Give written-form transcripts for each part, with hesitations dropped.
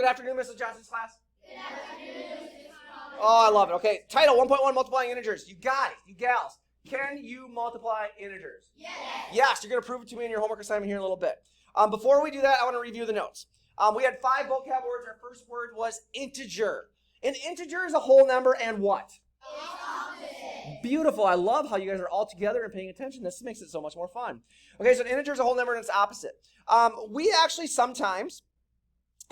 Good afternoon, Mrs. Johnson's class. Good afternoon, Mrs. Oh, I love it. Okay, title 1.1, multiplying integers. You guys, you gals, can you multiply integers? Yes. Yes, you're going to prove it to me in your homework assignment here in a little bit. Before we do that, I want to review the notes. We had 5 vocab words. Our first word was integer. An integer is a whole number and what? Opposite. Beautiful. I love how you guys are all together and paying attention. This makes it so much more fun. Okay, so an integer is a whole number and its opposite. We actually sometimes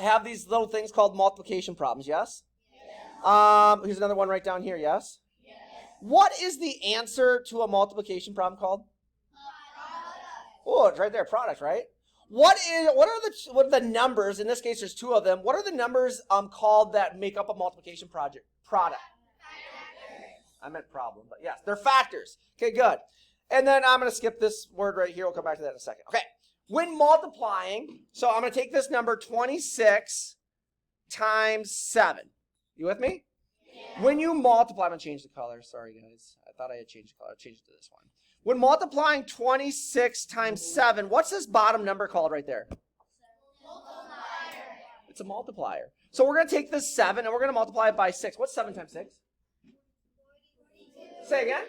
have these little things called multiplication problems, yes? Yes. Here's another one right down here, yes? Yes. What is the answer to a multiplication problem called? Product. Oh, it's right there, product, right? What are the numbers, in this case there's 2 of them, what are the numbers called that make up a multiplication product? Factors. I meant problem, but yes, they're factors. Okay, good. And then I'm going to skip this word right here. We'll come back to that in a second. Okay, when multiplying, so I'm going to take this number 26 times 7. You with me? Yeah. When you multiply, I'm going to change the color. Sorry, guys. I thought I had changed the color. I'll change it to this one. When multiplying 26 times 7, what's this bottom number called right there? Multiplier. It's a multiplier. So we're going to take this 7 and we're going to multiply it by 6. What's 7 times 6? 42. Say again?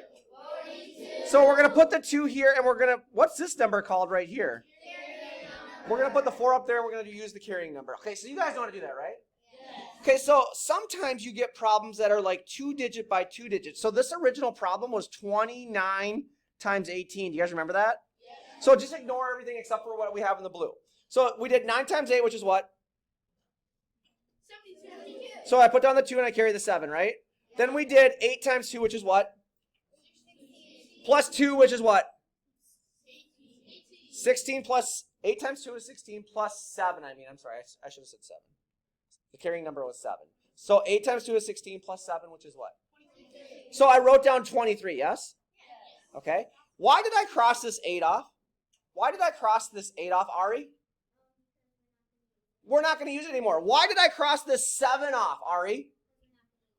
42. So we're going to put the 2 here and we're going to, what's this number called right here? We're going to put the 4 up there and we're going to use the carrying number. Okay, so you guys know how to do that, right? Yes. Okay, so sometimes you get problems that are like 2 digit by 2 digits. So this original problem was 29 times 18. Do you guys remember that? Yes. So just ignore everything except for what we have in the blue. So we did 9 times 8, which is what? 72. So I put down the 2 and I carry the 7, right? Yes. Then we did 8 times 2, which is what? 16. Plus 2, which is what? 18. 16 plus 8 times 2 is 16 plus 7. I'm sorry, I should have said 7. The carrying number was 7. So 8 times 2 is 16 plus 7, which is what? 23. So I wrote down 23, yes? Yes. Okay. Why did I cross this 8 off? Why did I cross this 8 off, Ari? We're not going to use it anymore. Why did I cross this 7 off, Ari?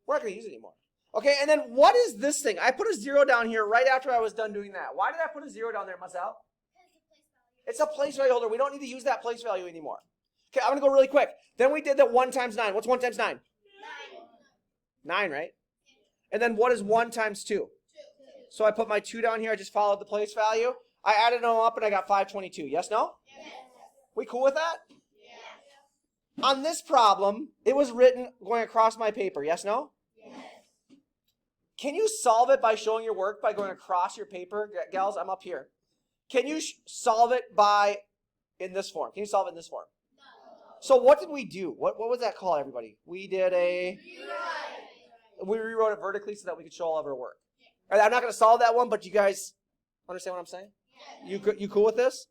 We're not going to use it anymore. Okay, and then what is this thing? I put a 0 down here right after I was done doing that. Why did I put a 0 down there, Marcel? It's a place value holder. We don't need to use that place value anymore. Okay, I'm going to go really quick. Then we did the 1 times 9. What's 1 times 9? 9, right? And then what is 1 times 2? 2. So I put my 2 down here. I just followed the place value. I added them up and I got 522. Yes, no? Yes. We cool with that? Yes. On this problem, it was written going across my paper. Yes, no? Yes. Can you solve it by showing your work by going across your paper? Gals, I'm up here. Can you solve it in this form? Can you solve it in this form? No. So what did we do? What was that called, everybody? We did we rewrote it vertically so that we could show all of our work. Yeah. I'm not going to solve that one, but you guys understand what I'm saying? Yeah. You cool with this?